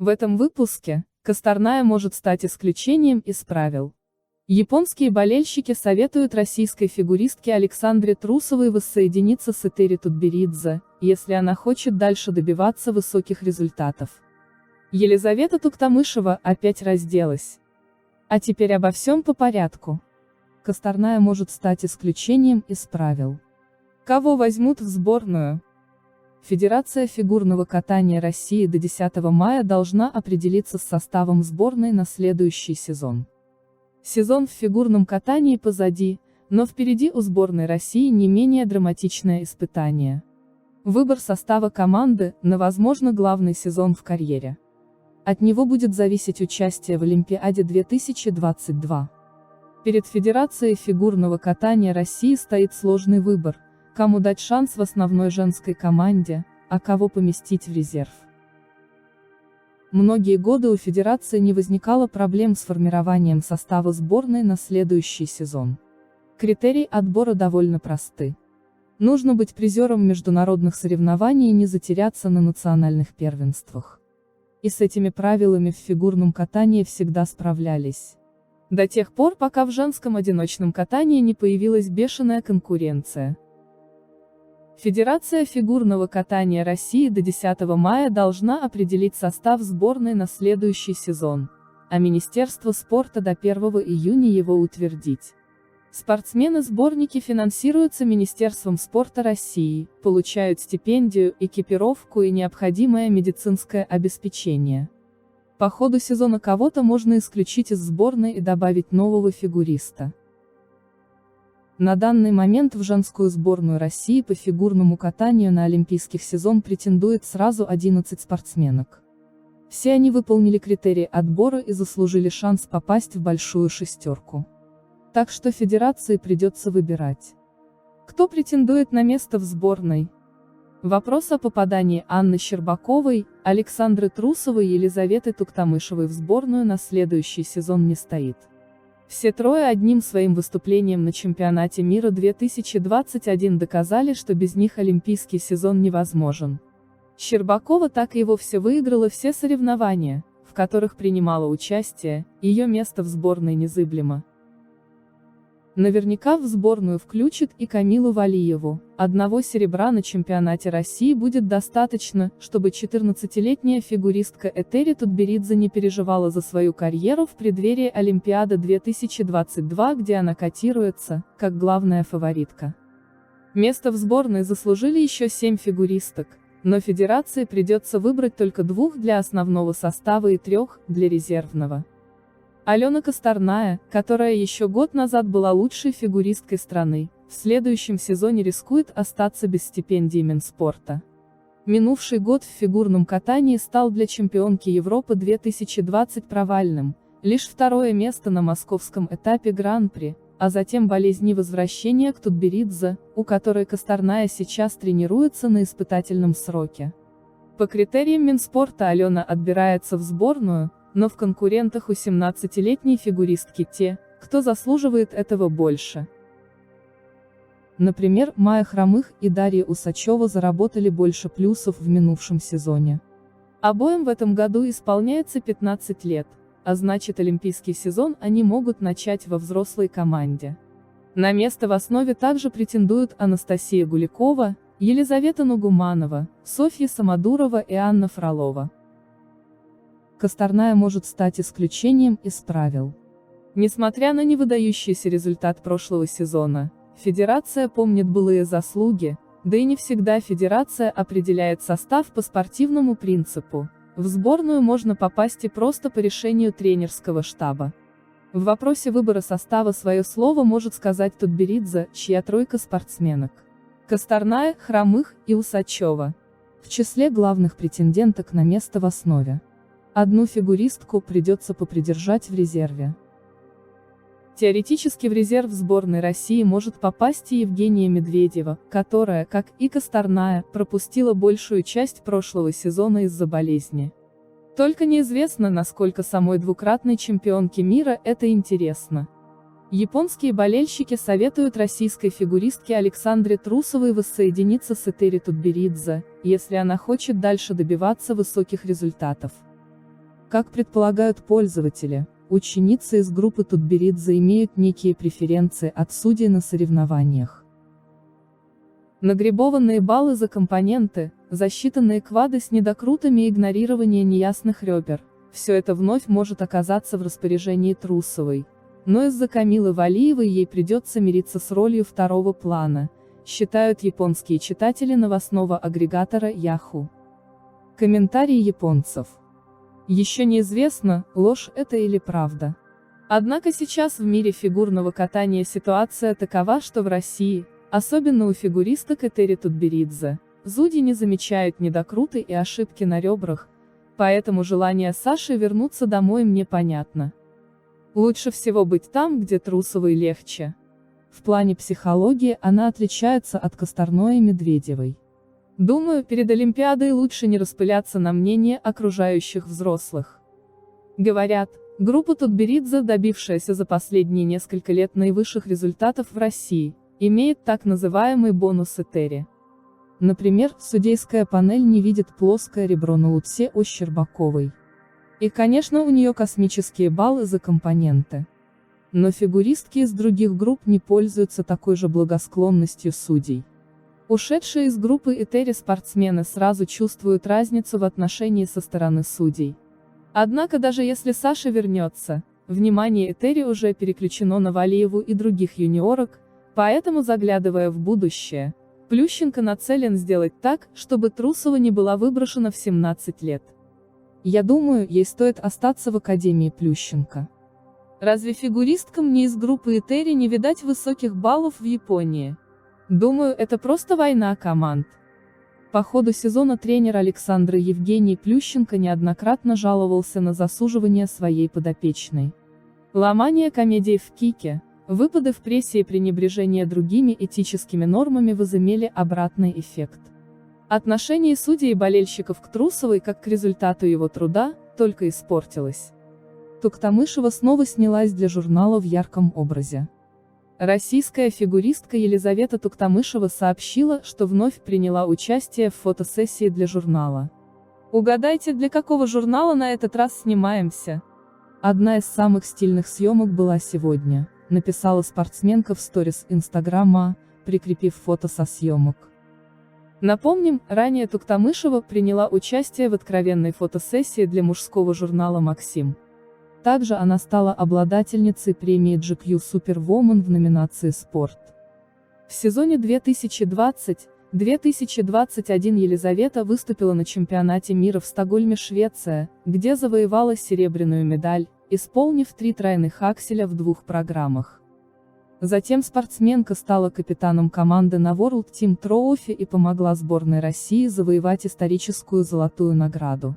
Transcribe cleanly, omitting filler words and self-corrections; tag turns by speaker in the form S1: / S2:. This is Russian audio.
S1: В этом выпуске Косторная может стать исключением из правил. Японские болельщики советуют российской фигуристке Александре Трусовой воссоединиться с Этери Тутберидзе, если она хочет дальше добиваться высоких результатов. Елизавета Туктамышева опять разделась. А теперь обо всем по порядку. Косторная может стать исключением из правил. Кого возьмут в сборную? Федерация фигурного катания России до 10 мая должна определиться с составом сборной на следующий сезон. Сезон в фигурном катании позади, но впереди у сборной России не менее драматичное испытание. Выбор состава команды на, возможно, главный сезон в карьере. От него будет зависеть участие в Олимпиаде 2022. Перед Федерацией фигурного катания России стоит сложный выбор: кому дать шанс в основной женской команде, а кого поместить в резерв. Многие годы у Федерации не возникало проблем с формированием состава сборной на следующий сезон. Критерии отбора довольно просты. Нужно быть призером международных соревнований и не затеряться на национальных первенствах. И с этими правилами в фигурном катании всегда справлялись. До тех пор, пока в женском одиночном катании не появилась бешеная конкуренция. Федерация фигурного катания России до 10 мая должна определить состав сборной на следующий сезон, а Министерство спорта до 1 июня его утвердить. Спортсмены-сборники финансируются Министерством спорта России, получают стипендию, экипировку и необходимое медицинское обеспечение. По ходу сезона кого-то можно исключить из сборной и добавить нового фигуриста. На данный момент в женскую сборную России по фигурному катанию на олимпийский сезон претендует сразу 11 спортсменок. Все они выполнили критерии отбора и заслужили шанс попасть в большую шестерку. Так что федерации придется выбирать. Кто претендует на место в сборной? Вопрос о попадании Анны Щербаковой, Александры Трусовой и Елизаветы Туктамышевой в сборную на следующий сезон не стоит. Все трое одним своим выступлением на чемпионате мира 2021 доказали, что без них олимпийский сезон невозможен. Щербакова так и вовсе выиграла все соревнования, в которых принимала участие, ее место в сборной незыблемо. Наверняка в сборную включат и Камилу Валиеву. Одного серебра на чемпионате России будет достаточно, чтобы 14-летняя фигуристка Этери Тутберидзе не переживала за свою карьеру в преддверии Олимпиады 2022, где она котируется, как главная фаворитка. Место в сборной заслужили еще 7 фигуристок, но федерации придется выбрать только 2 для основного состава и 3 для резервного. Алена Косторная, которая еще год назад была лучшей фигуристкой страны, в следующем сезоне рискует остаться без стипендии Минспорта. Минувший год в фигурном катании стал для чемпионки Европы 2020 провальным, лишь 2-е место на московском этапе Гран-при, а затем болезнь и возвращение к Тутберидзе, у которой Косторная сейчас тренируется на испытательном сроке. По критериям Минспорта Алена отбирается в сборную, но в конкурентах у 17-летней фигуристки те, кто заслуживает этого больше. Например, Майя Хромых и Дарья Усачева заработали больше плюсов в минувшем сезоне. Обоим в этом году исполняется 15 лет, а значит олимпийский сезон они могут начать во взрослой команде. На место в основе также претендуют Анастасия Гуликова, Елизавета Нугуманова, Софья Самодурова и Анна Фролова. Косторная может стать исключением из правил. Несмотря на невыдающийся результат прошлого сезона, федерация помнит былые заслуги, да и не всегда федерация определяет состав по спортивному принципу. В сборную можно попасть и просто по решению тренерского штаба. В вопросе выбора состава свое слово может сказать Тутберидзе, чья тройка спортсменок: Косторная, Хромых и Усачева в числе главных претенденток на место в основе. Одну фигуристку придется попридержать в резерве. Теоретически в резерв сборной России может попасть и Евгения Медведева, которая, как и Косторная, пропустила большую часть прошлого сезона из-за болезни. Только неизвестно, насколько самой двукратной чемпионке мира это интересно. Японские болельщики советуют российской фигуристке Александре Трусовой воссоединиться с Этери Тутберидзе, если она хочет дальше добиваться высоких результатов. Как предполагают пользователи, ученицы из группы Тутберидзе имеют некие преференции от судей на соревнованиях. Нагребованные баллы за компоненты, засчитанные квады с недокрутами и игнорирование неясных ребер – все это вновь может оказаться в распоряжении Трусовой. Но из-за Камилы Валиевой ей придется мириться с ролью второго плана, считают японские читатели новостного агрегатора Yahoo. Комментарии японцев. Еще неизвестно, ложь это или правда. Однако сейчас в мире фигурного катания ситуация такова, что в России, особенно у фигуристок Этери Тутберидзе, судьи не замечают недокруты и ошибки на ребрах, поэтому желание Саши вернуться домой мне понятно. Лучше всего быть там, где Трусовой легче. В плане психологии она отличается от Косторной и Медведевой. Думаю, перед Олимпиадой лучше не распыляться на мнение окружающих взрослых. Говорят, группа Тутберидзе, добившаяся за последние несколько лет наивысших результатов в России, имеет так называемый бонус Этери. Например, судейская панель не видит плоское ребро на лутсе у Щербаковой. И, конечно, у нее космические баллы за компоненты. Но фигуристки из других групп не пользуются такой же благосклонностью судей. Ушедшие из группы Этери спортсмены сразу чувствуют разницу в отношении со стороны судей. Однако даже если Саша вернется, внимание Этери уже переключено на Валиеву и других юниорок, поэтому, заглядывая в будущее, Плющенко нацелен сделать так, чтобы Трусова не была выброшена в 17 лет. Я думаю, ей стоит остаться в Академии Плющенко. Разве фигуристкам не из группы Этери не видать высоких баллов в Японии? Думаю, это просто война команд. По ходу сезона тренер Александра Евгений Плющенко неоднократно жаловался на засуживание своей подопечной. Ломание комедии в кике, выпады в прессе и пренебрежение другими этическими нормами возымели обратный эффект. Отношение судей и болельщиков к Трусовой как к результату его труда, только испортилось. Туктамышева снова снялась для журнала в ярком образе. Российская фигуристка Елизавета Туктамышева сообщила, что вновь приняла участие в фотосессии для журнала. Угадайте, для какого журнала на этот раз снимаемся? Одна из самых стильных съемок была сегодня, написала спортсменка в сторис Инстаграма, прикрепив фото со съемок. Напомним, ранее Туктамышева приняла участие в откровенной фотосессии для мужского журнала «Максим». Также она стала обладательницей премии GQ Superwoman в номинации «Спорт». В сезоне 2020-2021 Елизавета выступила на чемпионате мира в Стокгольме, Швеция, где завоевала серебряную медаль, исполнив 3 тройных акселя в 2 программах. Затем спортсменка стала капитаном команды на World Team Trophy и помогла сборной России завоевать историческую золотую награду.